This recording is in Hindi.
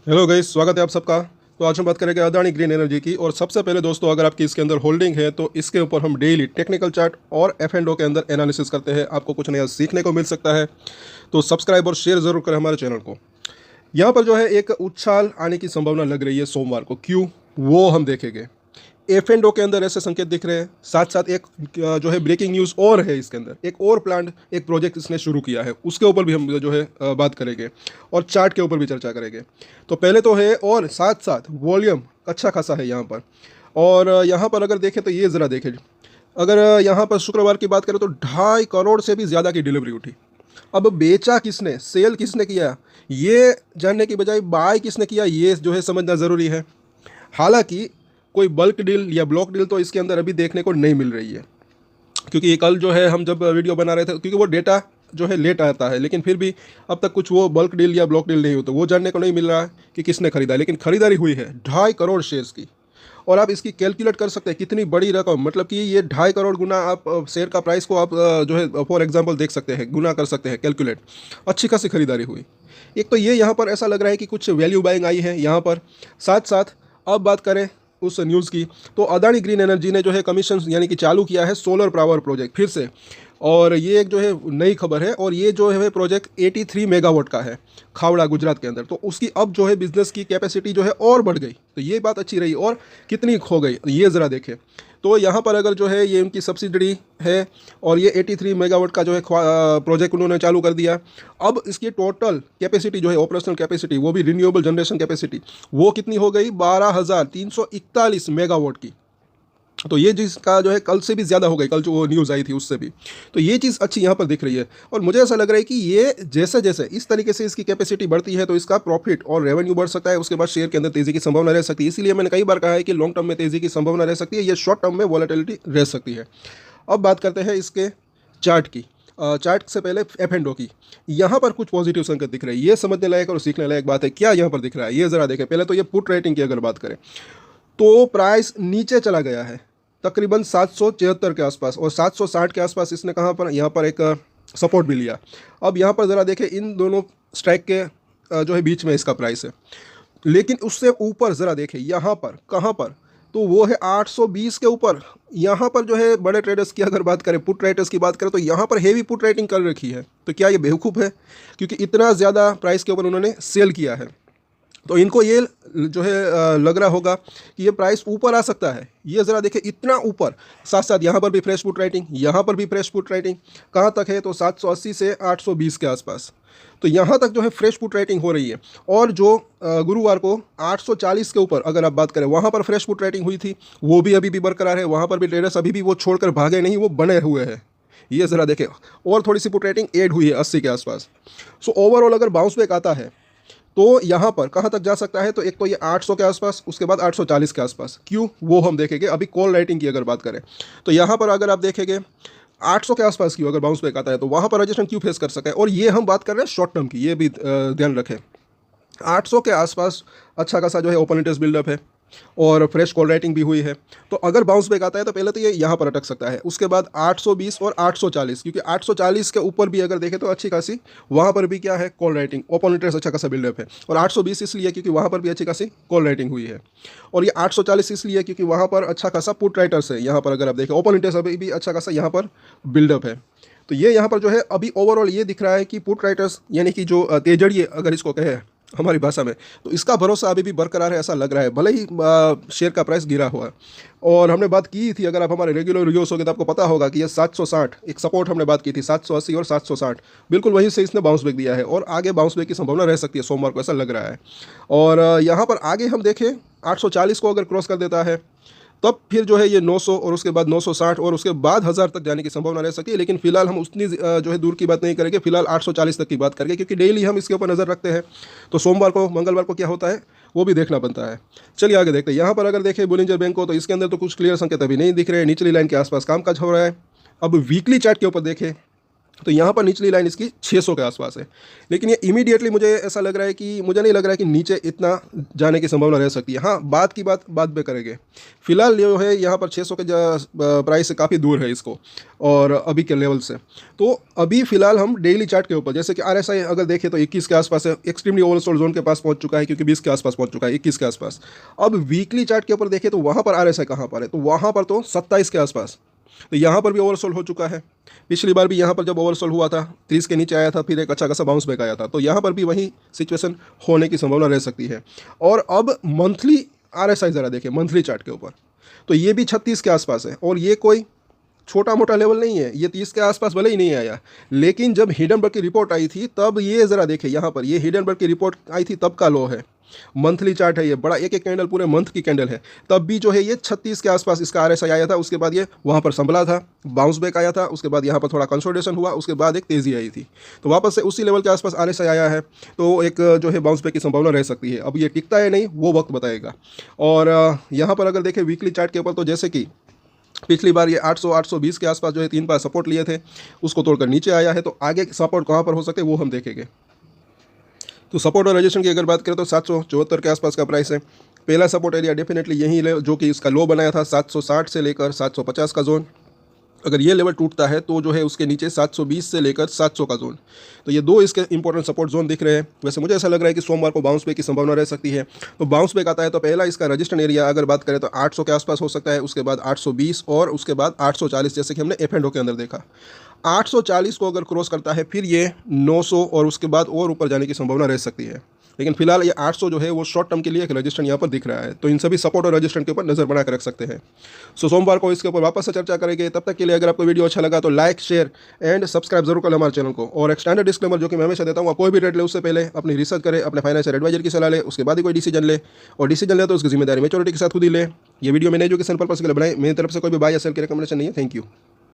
हेलो गाइस, स्वागत है आप सबका। तो आज हम बात करेंगे अदानी ग्रीन एनर्जी की। और सबसे पहले दोस्तों, अगर आपकी इसके अंदर होल्डिंग है तो इसके ऊपर हम डेली टेक्निकल चार्ट और एफ एंड ओ के अंदर एनालिसिस करते हैं। आपको कुछ नया सीखने को मिल सकता है, तो सब्सक्राइब और शेयर जरूर करें हमारे चैनल को। यहाँ पर जो है एक उछाल आने की संभावना लग रही है सोमवार को। क्यों, वो हम देखेंगे। एफ एंड ओ के अंदर ऐसे संकेत दिख रहे हैं। साथ साथ एक जो है ब्रेकिंग न्यूज़ और है इसके अंदर। एक और प्लांट, एक प्रोजेक्ट इसने शुरू किया है, उसके ऊपर भी हम जो है बात करेंगे और चार्ट के ऊपर भी चर्चा करेंगे। तो पहले तो है, और साथ साथ वॉल्यूम अच्छा खासा है यहाँ पर। और यहाँ पर अगर देखें तो ये ज़रा देखें, अगर यहाँ पर शुक्रवार की बात करें तो 2.5 करोड़ से भी ज़्यादा की डिलीवरी उठी। अब बेचा किसने, सेल किसने किया, ये जानने की बजाय बाय किसने किया, ये जो है समझना ज़रूरी है। हालांकि कोई बल्क डील या ब्लॉक डील तो इसके अंदर अभी देखने को नहीं मिल रही है, क्योंकि ये कल जो है हम जब वीडियो बना रहे थे, क्योंकि वो डेटा जो है लेट आता है, लेकिन फिर भी अब तक कुछ वो बल्क डील या ब्लॉक डील नहीं होता, वो जानने को नहीं मिल रहा है कि किसने खरीदा। लेकिन खरीदारी हुई है 2.5 करोड़ शेयर्स की। और आप इसकी कैलकुलेट कर सकते हैं कितनी बड़ी रकम, मतलब कि ये 2.5 करोड़ गुना आप शेयर का प्राइस को आप जो है फॉर एग्जांपल देख सकते हैं, गुना कर सकते हैं, कैलकुलेट। अच्छी खासी खरीदारी हुई। एक तो ये यहाँ पर ऐसा लग रहा है कि कुछ वैल्यू बाइंग आई है यहाँ पर। साथ साथ अब बात करें उस न्यूज़ की, तो अदानी ग्रीन एनर्जी ने जो है कमीशन यानी कि चालू किया है सोलर पावर प्रोजेक्ट फिर से। और ये एक जो है नई खबर है, और ये जो है प्रोजेक्ट 83 मेगावाट का है खावड़ा गुजरात के अंदर। तो उसकी अब जो है बिजनेस की कैपेसिटी जो है और बढ़ गई, तो ये बात अच्छी रही। और कितनी खो गई ये ज़रा देखें। तो यहाँ पर अगर जो है ये उनकी सब्सिडरी है, और ये 83 मेगावाट का जो है प्रोजेक्ट उन्होंने चालू कर दिया। अब इसकी टोटल कैपेसिटी जो है ऑपरेशनल कैपेसिटी, वो भी रिन्यूएबल जनरेशन कैपेसिटी, वो कितनी हो गई 12,341 मेगावाट की। तो ये चीज़ का जो है कल से भी ज़्यादा हो गई, कल जो वो न्यूज़ आई थी उससे भी। तो ये चीज़ अच्छी यहाँ पर दिख रही है। और मुझे ऐसा लग रहा है कि ये जैसे जैसे इस तरीके से इसकी कैपेसिटी बढ़ती है, तो इसका प्रॉफिट और रेवेन्यू बढ़ सकता है। उसके बाद शेयर के अंदर तेज़ी की संभावना रह सकती है। इसीलिए मैंने कई बार कहा है कि लॉन्ग टर्म में तेज़ी की संभावना रह सकती है, ये शॉर्ट टर्म में वॉलेटिलिटी रह सकती है। अब बात करते हैं इसके चार्ट की। चार्ट से पहले एफ एंड ओ की। यहाँ पर कुछ पॉजिटिव संकेत दिख रहे हैं। ये समझने लायक और सीखने लायक बात है। क्या यहाँ पर दिख रहा है ये ज़रा देखें। पहले तो ये पुट रेटिंग की अगर बात करें तो प्राइस नीचे चला गया है तकरीबन 776 के आसपास, और 760 के आसपास इसने कहाँ पर यहाँ पर एक सपोर्ट भी लिया। अब यहाँ पर ज़रा देखें, इन दोनों स्ट्राइक के जो है बीच में इसका प्राइस है। लेकिन उससे ऊपर ज़रा देखें यहाँ पर कहाँ पर, तो वो है 820 के ऊपर। यहाँ पर जो है बड़े ट्रेडर्स की अगर बात करें, पुट ट्रेडर्स की बात करें, तो यहाँ पर हेवी पुट राइटिंग कर रखी है। तो क्या ये बेवकूफ़ है, क्योंकि इतना ज़्यादा प्राइस के ऊपर उन्होंने सेल किया है। तो इनको ये जो है लग रहा होगा कि ये प्राइस ऊपर आ सकता है। ये ज़रा देखें इतना ऊपर। साथ साथ यहाँ पर भी फ्रेश पुट राइटिंग, यहाँ पर भी फ्रेश पुट राइटिंग। कहाँ तक है, तो 780 से 820 के आसपास। तो यहाँ तक जो है फ्रेश पुट राइटिंग हो रही है। और जो गुरुवार को 840 के ऊपर अगर आप बात करें, वहाँ पर फ्रेश पुट राइटिंग हुई थी, वो भी अभी भी बरकरार है। वहाँ पर भी ट्रेडर्स अभी भी वो छोड़कर भागे नहीं, वो बने हुए हैं। ये ज़रा देखें, और थोड़ी सी पुट राइटिंग ऐड हुई है 80 के आसपास। सो ओवरऑल अगर बाउंस बैक आता है तो यहाँ पर कहाँ तक जा सकता है, तो एक तो ये 800 के आसपास, उसके बाद 840 के आसपास। क्यों, वो हम देखेंगे। अभी कॉल राइटिंग की अगर बात करें तो यहाँ पर अगर आप देखेंगे 800 के आसपास क्यों अगर बाउंस बैक आता है, तो वहाँ पर रजिस्ट्रेशन क्यों फेस कर सके। और ये हम बात कर रहे हैं शॉर्ट टर्म की, ये भी ध्यान रखें। 800 के आसपास अच्छा खासा जो है ओपन इंटरेस्ट बिल्डअप है, और फ्रेश कॉल राइटिंग भी हुई है। तो अगर बाउंस बैक आता है तो पहले तो ये यहाँ पर अटक सकता है। उसके बाद 820 और 840, क्योंकि 840 के ऊपर भी अगर देखें तो अच्छी खासी वहाँ पर भी क्या है, कॉल राइटिंग, ओपन इंटरेस्ट अच्छा खासा बिल्डअप है। और 820 इसलिए क्योंकि वहाँ पर भी अच्छी खासी कॉल राइटिंग हुई है। और ये 840 इसलिए क्योंकि वहाँ पर अच्छा खासा पुट राइटर्स है। यहाँ पर अगर आप देखें ओपन इंटरेस्ट अभी भी अच्छा खासा यहाँ पर बिल्डअप है। तो ये यहाँ पर जो है अभी ओवरऑल ये दिख रहा है कि पुट राइटर्स यानी कि जो तेजड़िए अगर इसको कहे हमारी भाषा में, तो इसका भरोसा अभी भी बरकरार है ऐसा लग रहा है, भले ही शेयर का प्राइस गिरा हुआ है। और हमने बात की थी, अगर आप हमारे रेगुलर वीडियोस होंगे तो आपको पता होगा कि ये 760 एक सपोर्ट हमने बात की थी, 780 और 760 बिल्कुल वहीं से इसने बाउंस बैक दिया है। और आगे बाउंस बैक की संभावना रह सकती है सोमवार को, ऐसा लग रहा है। और यहाँ पर आगे हम देखें 840 को अगर क्रॉस कर देता है, तब फिर जो है ये 900 और उसके बाद 960 और उसके बाद 1000 तक जाने की संभावना रह सकती है। लेकिन फिलहाल हम उतनी जो है दूर की बात नहीं करेंगे, फिलहाल 840 तक की बात करेंगे, क्योंकि डेली हम इसके ऊपर नज़र रखते हैं। तो सोमवार को मंगलवार को क्या होता है वो भी देखना बनता है। चलिए आगे देखते हैं। यहाँ पर अगर देखें बोलिंजर बैंक को, तो इसके अंदर तो कुछ क्लियर संकेत अभी नहीं दिख रहे हैं। निचली लाइन के आसपास कामकाज हो रहा है। अब वीकली चार्ट के ऊपर देखें तो यहाँ पर निचली लाइन इसकी 600 के आसपास है। लेकिन ये इमीडिएटली मुझे ऐसा लग रहा है कि मुझे नहीं लग रहा है कि नीचे इतना जाने की संभावना रह सकती है। हाँ, बात की बात बाद में करेंगे। फिलहाल जो है यहाँ पर 600 के प्राइस से काफ़ी दूर है इसको और अभी के लेवल से। तो अभी फिलहाल हम डेली चार्ट के ऊपर, जैसे कि RSI अगर देखें तो 21 के आसपास है, एक्सट्रीमली ओवरसोल्ड जोन के पास पहुँच चुका है क्योंकि 20 के आसपास पहुँच चुका है, 21 के आसपास। अब वीकली चार्ट के ऊपर देखें तो वहाँ पर RSI कहाँ पर है, तो वहाँ पर तो 27 के आसपास। तो यहाँ पर भी ओवरसोल्ड हो चुका है। पिछली बार भी यहाँ पर जब ओवरसोल्ड हुआ था 30 के नीचे आया था, फिर एक अच्छा खासा बाउंस बैक आया था। तो यहाँ पर भी वही सिचुएशन होने की संभावना रह सकती है। और अब मंथली RSI ज़रा देखें मंथली चार्ट के ऊपर, तो ये भी 36 के आसपास है और ये कोई छोटा मोटा लेवल नहीं है। ये 30 के आसपास भले ही नहीं आया, लेकिन जब हिडनबर्ग की रिपोर्ट आई थी तब ये ज़रा देखें, यहाँ पर ये हिडनबर्ग की रिपोर्ट आई थी तब का लो है। मंथली चार्ट है ये, बड़ा एक एक कैंडल पूरे मंथ की कैंडल है। तब भी जो है ये 36 के आसपास इसका RSI आया था। उसके बाद ये वहाँ पर संभला था, बाउंस बैक आया था, उसके बाद यहाँ पर थोड़ा कंसोलिडेशन हुआ, उसके बाद एक तेज़ी आई थी। तो वापस से उसी लेवल के आसपास RSI आया है, तो एक जो है बाउंस बैक की संभावना रह सकती है। अब ये टिकता है नहीं वो वक्त बताएगा। और यहाँ पर अगर देखें वीकली चार्ट के ऊपर, तो जैसे कि पिछली बार ये 800-820 के आसपास जो है 3 बार सपोर्ट लिए थे, उसको तोड़कर नीचे आया है। तो आगे सपोर्ट कहाँ पर हो सकते हैं वो हम देखेंगे। तो सपोर्ट और रेजिस्टेंस की अगर बात करें तो 774 के आसपास का प्राइस है। पहला सपोर्ट एरिया डेफिनेटली यही ले, जो कि इसका लो बनाया था 760 से लेकर 750 का जोन। अगर ये लेवल टूटता है तो जो है उसके नीचे 720 से लेकर 700 का जोन। तो ये दो इसके इंपॉर्टेंट सपोर्ट जोन दिख रहे हैं। वैसे मुझे ऐसा लग रहा है कि सोमवार को बाउंस बैक की संभावना रह सकती है। तो बाउंस बैक आता है तो पहला इसका रजिस्टेंस एरिया अगर बात करें तो 800 के आसपास हो सकता है, उसके बाद 820 और उसके बाद 840, जैसे कि हमने F&O के अंदर देखा। 840 को अगर क्रॉस करता है फिर ये 900 और उसके बाद और ऊपर जाने की संभावना रह सकती है। लेकिन फिलहाल ये 800 जो है वो शॉर्ट टर्म के लिए एक रजिस्टेंस यहाँ पर दिख रहा है। तो इन सभी सपोर्ट और रजिस्टेंस के ऊपर नजर बना कर रख सकते हैं। सो सोमवार को इसके ऊपर वापस से चर्चा करेंगे। तब तक के लिए अगर आपको वीडियो अच्छा लगा तो लाइक, शेयर एंड सब्सक्राइब जरूर करें हमारे चैनल को। और एक स्टैंडर्ड डिस्क्लेमर जो कि मैं हमेशा देता हूँ, आप कोई भी ट्रेड ले उससे पहले अपनी रिसर्च करें, अपने फाइनेंशियल एडवाइजर की सलाह ले, उसके बाद ही कोई डिसीजन ले। और डिसीजन ले तो उसकी जिम्मेदारी मैच्योरिटी के साथ खुद ही ले। ये वीडियो मैंने एजुकेशन पर्पस के लिए बनाई, मेरी तरफ से कोई भी बाय या सेल की रिकमेंडेशन नहीं है। Thank you.